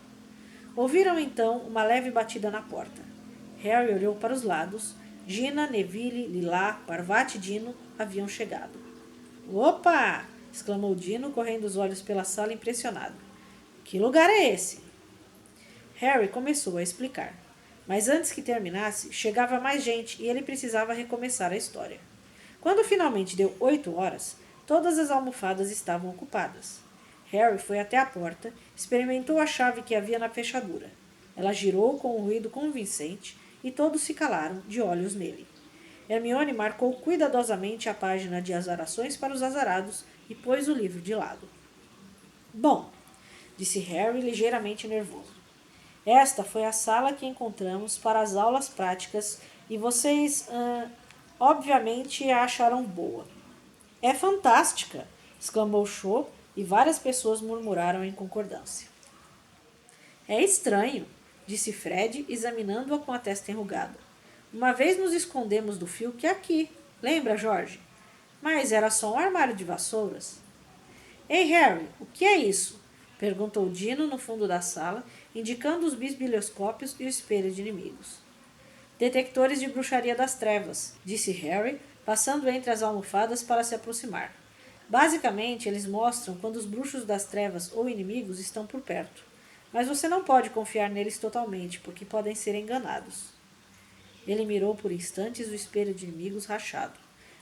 Ouviram então uma leve batida na porta. Harry olhou para os lados. Gina, Neville, Lilá, Parvati e Dino haviam chegado. Opa! Exclamou Dino, correndo os olhos pela sala impressionado. Que lugar é esse? Harry começou a explicar. Mas antes que terminasse, chegava mais gente e ele precisava recomeçar a história. Quando finalmente deu 8 horas, todas as almofadas estavam ocupadas. Harry foi até a porta, experimentou a chave que havia na fechadura. Ela girou com um ruído convincente e todos se calaram, de olhos nele. Hermione marcou cuidadosamente a página de azarações para os azarados e pôs o livro de lado. Bom, disse Harry ligeiramente nervoso. Esta foi a sala que encontramos para as aulas práticas e vocês, obviamente, a acharam boa. É fantástica! Exclamou Cho e várias pessoas murmuraram em concordância. É estranho, disse Fred, examinando-a com a testa enrugada. Uma vez nos escondemos do Filch aqui, lembra, Jorge? Mas era só um armário de vassouras. Ei, Harry, o que é isso? Perguntou Dino no fundo da sala, indicando os bisbilhoscópios e o espelho de inimigos. Detectores de bruxaria das trevas, disse Harry, passando entre as almofadas para se aproximar. Basicamente, eles mostram quando os bruxos das trevas ou inimigos estão por perto. Mas você não pode confiar neles totalmente, porque podem ser enganados. Ele mirou por instantes o espelho de inimigos rachado.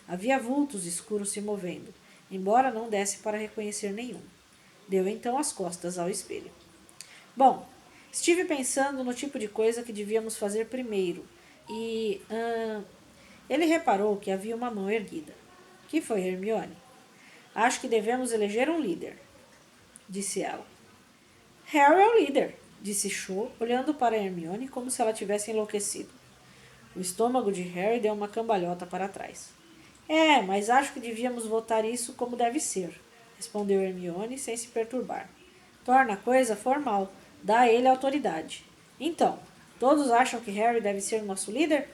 Havia vultos escuros se movendo, embora não desse para reconhecer nenhum. Deu então as costas ao espelho. Bom, estive pensando no tipo de coisa que devíamos fazer primeiro, e... Ele reparou que havia uma mão erguida. Que foi, Hermione? Acho que devemos eleger um líder, disse ela. Harry é o líder, disse Cho, olhando para Hermione como se ela tivesse enlouquecido. O estômago de Harry deu uma cambalhota para trás. Mas acho que devíamos votar isso como deve ser, respondeu Hermione sem se perturbar. Torna a coisa formal, dá a ele autoridade. Então, todos acham que Harry deve ser nosso líder?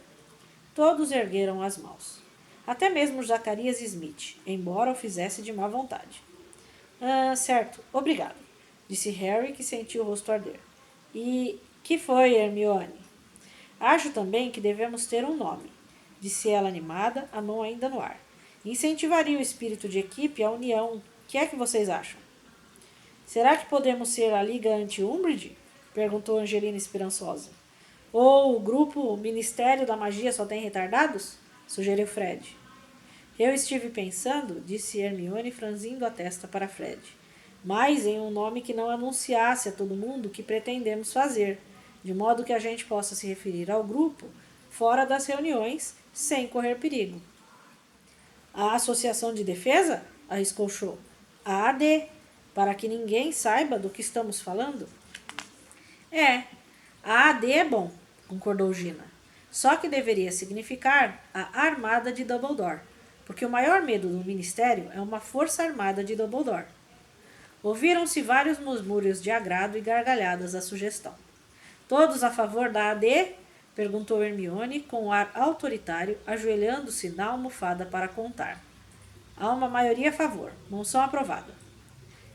Todos ergueram as mãos. Até mesmo Zacarias Smith, embora o fizesse de má vontade. Certo, obrigado, disse Harry, que sentiu o rosto arder. E que foi, Hermione? Acho também que devemos ter um nome, disse ela animada, a mão ainda no ar. Incentivaria o espírito de equipe e a união. O que é que vocês acham? Será que podemos ser a Liga Anti-Umbridge? Perguntou Angelina esperançosa. Ou o grupo Ministério da Magia só tem retardados? Sugeriu Fred. Eu estive pensando, disse Hermione franzindo a testa para Fred, mas em um nome que não anunciasse a todo mundo o que pretendemos fazer, de modo que a gente possa se referir ao grupo fora das reuniões, sem correr perigo. A Associação de Defesa? Arriscou Cho. A AD, para que ninguém saiba do que estamos falando? A AD é bom, concordou Gina. Só que deveria significar a Armada de Dumbledore, porque o maior medo do Ministério é uma força armada de Dumbledore. Ouviram-se vários murmúrios de agrado e gargalhadas à sugestão. Todos a favor da AD? Perguntou Hermione com um ar autoritário, ajoelhando-se na almofada para contar. Há uma maioria a favor. Moção aprovada.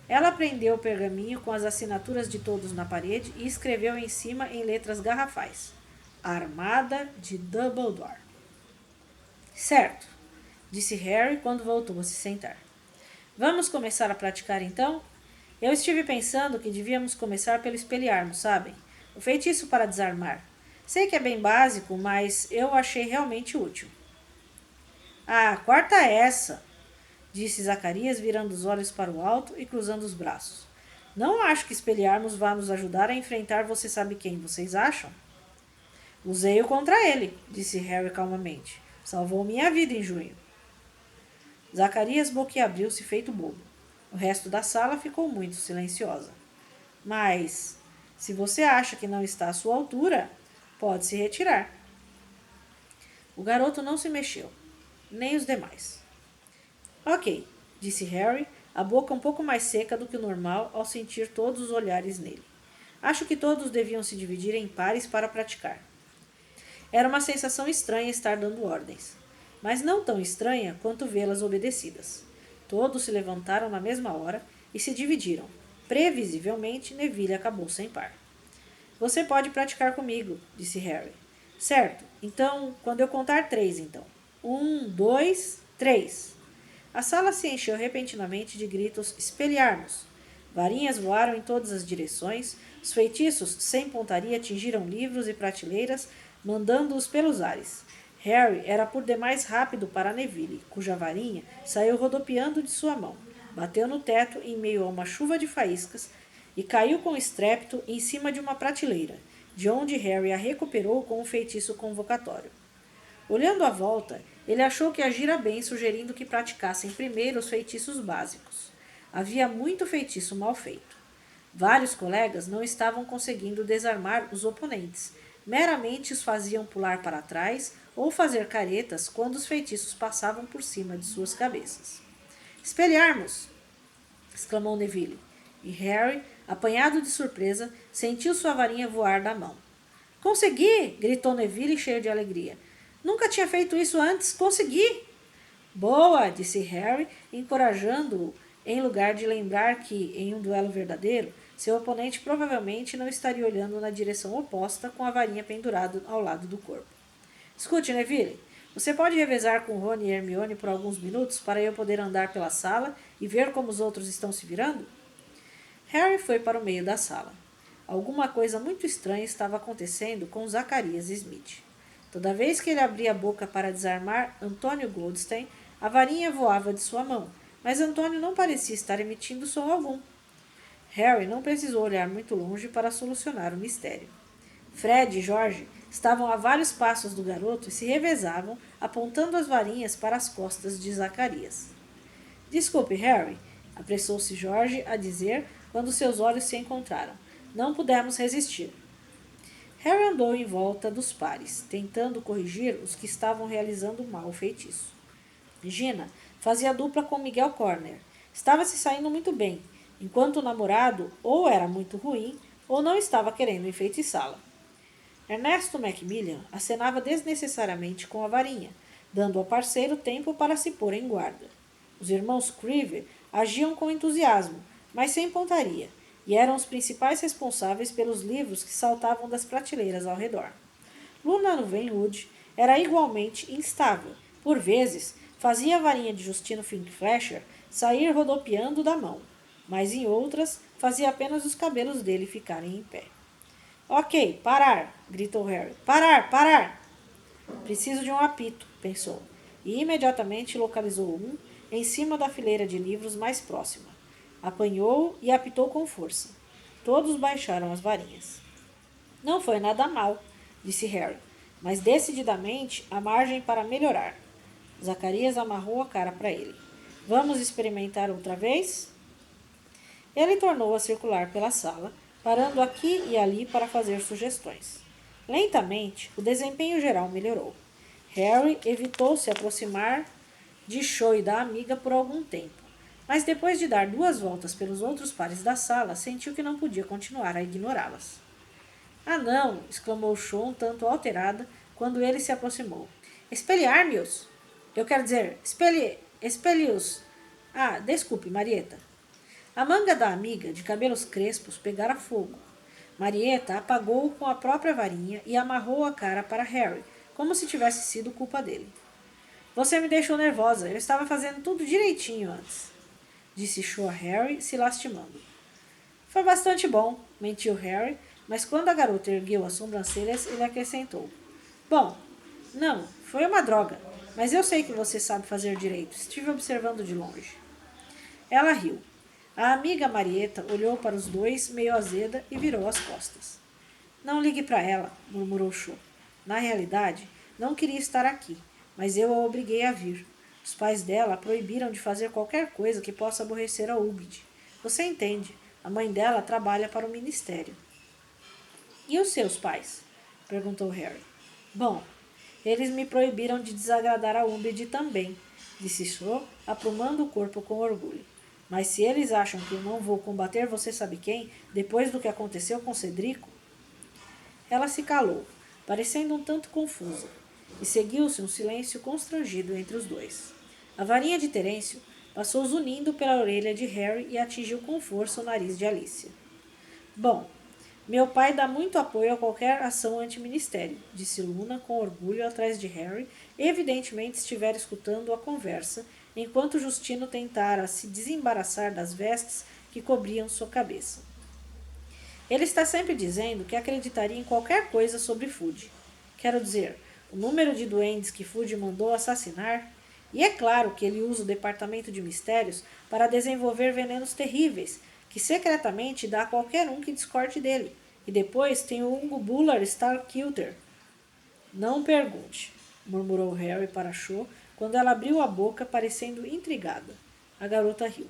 Ela prendeu o pergaminho com as assinaturas de todos na parede e escreveu em cima em letras garrafais. Armada de Dumbledore. Certo, disse Harry quando voltou a se sentar. Vamos começar a praticar então? Eu estive pensando que devíamos começar pelo espelharmo, sabem? O feitiço para desarmar. Sei que é bem básico, mas eu achei realmente útil. Corta essa, disse Zacarias, virando os olhos para o alto e cruzando os braços. Não acho que espelharmos vá nos ajudar a enfrentar você sabe quem, vocês acham? Usei-o contra ele, disse Harry calmamente. Salvou minha vida em junho. Zacarias boquiabriu-se feito bobo. O resto da sala ficou muito silenciosa. Mas, se você acha que não está à sua altura, pode se retirar. O garoto não se mexeu, nem os demais. Ok, disse Harry, a boca um pouco mais seca do que o normal ao sentir todos os olhares nele. Acho que todos deviam se dividir em pares para praticar. Era uma sensação estranha estar dando ordens, mas não tão estranha quanto vê-las obedecidas. Todos se levantaram na mesma hora e se dividiram. Previsivelmente, Neville acabou sem par. Você pode praticar comigo, disse Harry. Certo, então, quando eu contar 3, então. 1, 2, 3. A sala se encheu repentinamente de gritos espelharmos. Varinhas voaram em todas as direções, os feitiços sem pontaria atingiram livros e prateleiras, mandando-os pelos ares. Harry era por demais rápido para Neville, cuja varinha saiu rodopiando de sua mão, bateu no teto em meio a uma chuva de faíscas e caiu com estrépito em cima de uma prateleira, de onde Harry a recuperou com um feitiço convocatório. Olhando à volta, ele achou que agira bem sugerindo que praticassem primeiro os feitiços básicos. Havia muito feitiço mal feito. Vários colegas não estavam conseguindo desarmar os oponentes, meramente os faziam pular para trás ou fazer caretas quando os feitiços passavam por cima de suas cabeças. Espelharmos! Exclamou Neville, e Harry, apanhado de surpresa, sentiu sua varinha voar da mão. Consegui! Gritou Neville cheio de alegria. Nunca tinha feito isso antes. Consegui! Boa! Disse Harry, encorajando-o, em lugar de lembrar que, em um duelo verdadeiro, seu oponente provavelmente não estaria olhando na direção oposta com a varinha pendurada ao lado do corpo. Escute, Neville, você pode revezar com Rony e Hermione por alguns minutos para eu poder andar pela sala e ver como os outros estão se virando? Harry foi para o meio da sala. Alguma coisa muito estranha estava acontecendo com Zacarias Smith. Toda vez que ele abria a boca para desarmar Antônio Goldstein, a varinha voava de sua mão, mas Antônio não parecia estar emitindo som algum. Harry não precisou olhar muito longe para solucionar o mistério. Fred e George estavam a vários passos do garoto e se revezavam, apontando as varinhas para as costas de Zacarias. Desculpe, Harry, apressou-se George a dizer quando seus olhos se encontraram. Não pudemos resistir. Harry andou em volta dos pares, tentando corrigir os que estavam realizando mal o feitiço. Gina fazia dupla com Miguel Corner. Estava se saindo muito bem, enquanto o namorado ou era muito ruim ou não estava querendo enfeitiçá-la. Ernesto Macmillan acenava desnecessariamente com a varinha, dando ao parceiro tempo para se pôr em guarda. Os irmãos Creevy agiam com entusiasmo, mas sem pontaria, e eram os principais responsáveis pelos livros que saltavam das prateleiras ao redor. Luna Lovegood era igualmente instável. Por vezes, fazia a varinha de Justino Finkflasher sair rodopiando da mão, mas em outras fazia apenas os cabelos dele ficarem em pé. Ok, parar! Gritou Harry. Parar, parar! Preciso de um apito, pensou, e imediatamente localizou um em cima da fileira de livros mais próxima. Apanhou-o e apitou com força. Todos baixaram as varinhas. Não foi nada mal, disse Harry, mas decididamente há margem para melhorar. Zacarias amarrou a cara para ele. Vamos experimentar outra vez? Ele tornou a circular pela sala, parando aqui e ali para fazer sugestões. Lentamente, o desempenho geral melhorou. Harry evitou se aproximar de Cho e da amiga por algum tempo, mas depois de dar 2 voltas pelos outros pares da sala, sentiu que não podia continuar a ignorá-las. Ah, não! Exclamou Cho um tanto alterada quando ele se aproximou. Espelhar-me-os! Eu quero dizer, espelhe-os! Ah, desculpe, Marieta. A manga da amiga, de cabelos crespos, pegara fogo. Marieta apagou-o com a própria varinha e amarrou a cara para Harry, como se tivesse sido culpa dele. Você me deixou nervosa, eu estava fazendo tudo direitinho antes, disse Cho a Harry, se lastimando. Foi bastante bom, mentiu Harry, mas quando a garota ergueu as sobrancelhas, ele acrescentou. Bom, não, foi uma droga, mas eu sei que você sabe fazer direito, estive observando de longe. Ela riu. A amiga Marieta olhou para os dois, meio azeda, e virou as costas. Não ligue para ela, murmurou Cho. Na realidade, não queria estar aqui, mas eu a obriguei a vir. Os pais dela a proibiram de fazer qualquer coisa que possa aborrecer a Umbridge. Você entende, a mãe dela trabalha para o ministério. E os seus pais? Perguntou Harry. Bom, eles me proibiram de desagradar a Umbridge também, disse Cho, aprumando o corpo com orgulho. Mas se eles acham que eu não vou combater você sabe quem, depois do que aconteceu com Cedrico... Ela se calou, parecendo um tanto confusa, e seguiu-se um silêncio constrangido entre os dois. A varinha de Terêncio passou zunindo pela orelha de Harry e atingiu com força o nariz de Alicia. Bom, meu pai dá muito apoio a qualquer ação anti-ministério, disse Luna com orgulho atrás de Harry, evidentemente estivera escutando a conversa, enquanto Justino tentara se desembaraçar das vestes que cobriam sua cabeça. Ele está sempre dizendo que acreditaria em qualquer coisa sobre Fudge. Quero dizer, o número de duendes que Fudge mandou assassinar... E é claro que ele usa o Departamento de Mistérios para desenvolver venenos terríveis, que secretamente dá a qualquer um que discorde dele. E depois tem o Ungbular Starkiller. Não pergunte, murmurou Harry para Cho, quando ela abriu a boca, parecendo intrigada. A garota riu.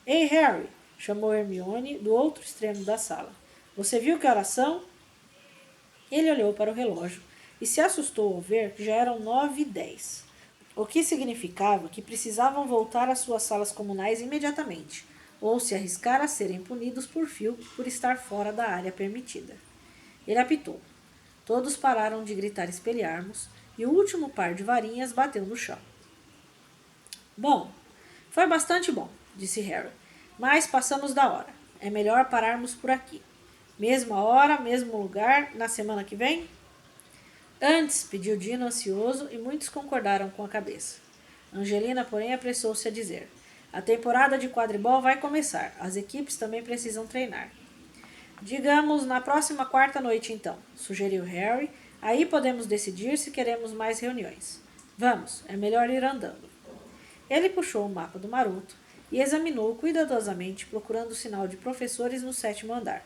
Ei, Harry, chamou Hermione do outro extremo da sala. Você viu que horas são? Ele olhou para o relógio e se assustou ao ver que já eram 9h10. O que significava que precisavam voltar às suas salas comunais imediatamente, ou se arriscar a serem punidos por Phil por estar fora da área permitida. Ele apitou. Todos pararam de gritar espelharmos e o último par de varinhas bateu no chão. Bom, foi bastante bom, disse Harry, mas passamos da hora. É melhor pararmos por aqui. Mesma hora, mesmo lugar, na semana que vem? Antes, pediu Dino ansioso e muitos concordaram com a cabeça. Angelina, porém, apressou-se a dizer. A temporada de quadribol vai começar. As equipes também precisam treinar. Digamos, na próxima quarta-noite, então, sugeriu Harry. Aí podemos decidir se queremos mais reuniões. Vamos, é melhor ir andando. Ele puxou o mapa do maroto e examinou cuidadosamente, procurando o sinal de professores no 7º andar.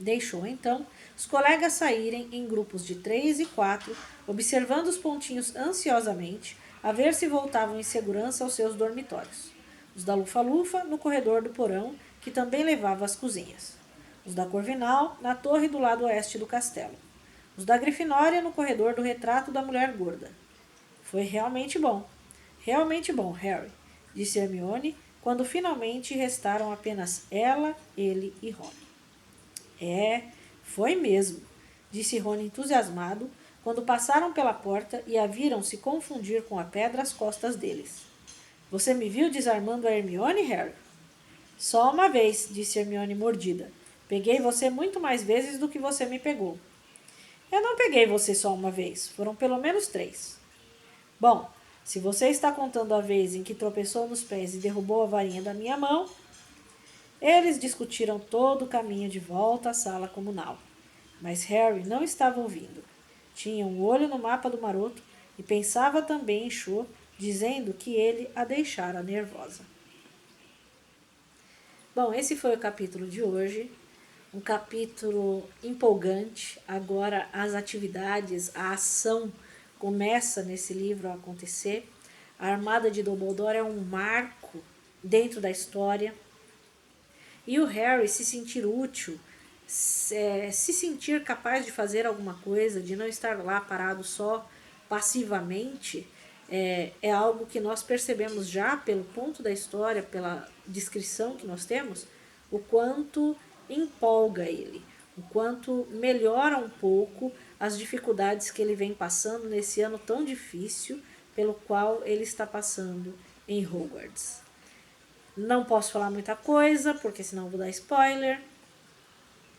Deixou, então, os colegas saírem em grupos de 3 e 4, observando os pontinhos ansiosamente, a ver se voltavam em segurança aos seus dormitórios. Os da Lufa-Lufa, no corredor do porão, que também levava às cozinhas. Os da Corvinal, na torre do lado oeste do castelo. Os da Grifinória, no corredor do retrato da mulher gorda. Foi realmente bom, Harry, disse Hermione, quando finalmente restaram apenas ela, ele e Ron. É, foi mesmo, disse Rony entusiasmado, quando passaram pela porta e a viram se confundir com a pedra às costas deles. Você me viu desarmando a Hermione, Harry? Só uma vez, disse Hermione mordida. Peguei você muito mais vezes do que você me pegou. Eu não peguei você só uma vez, foram pelo menos 3. Bom, se você está contando a vez em que tropeçou nos pés e derrubou a varinha da minha mão... Eles discutiram todo o caminho de volta à sala comunal. Mas Harry não estava ouvindo. Tinha um olho no mapa do maroto e pensava também em Cho, dizendo que ele a deixara nervosa. Bom, esse foi o capítulo de hoje. Um capítulo empolgante. Agora as atividades, a ação começa nesse livro a acontecer. A Armada de Dumbledore é um marco dentro da história. E o Harry se sentir útil, se sentir capaz de fazer alguma coisa, de não estar lá parado só passivamente, é algo que nós percebemos já pelo ponto da história, pela descrição que nós temos, o quanto empolga ele, o quanto melhora um pouco as dificuldades que ele vem passando nesse ano tão difícil pelo qual ele está passando em Hogwarts. Não posso falar muita coisa, porque senão vou dar spoiler.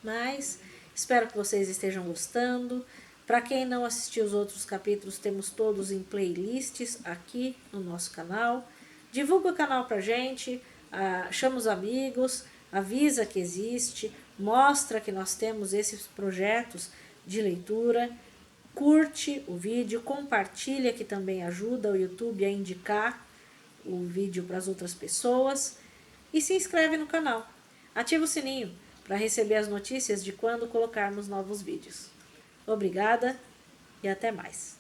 Mas espero que vocês estejam gostando. Para quem não assistiu os outros capítulos, temos todos em playlists aqui no nosso canal. Divulga o canal pra gente, chama os amigos, avisa que existe, mostra que nós temos esses projetos de leitura. Curte o vídeo, compartilha, que também ajuda o YouTube a indicar o vídeo para as outras pessoas e se inscreve no canal. Ativa o sininho para receber as notícias de quando colocarmos novos vídeos. Obrigada e até mais.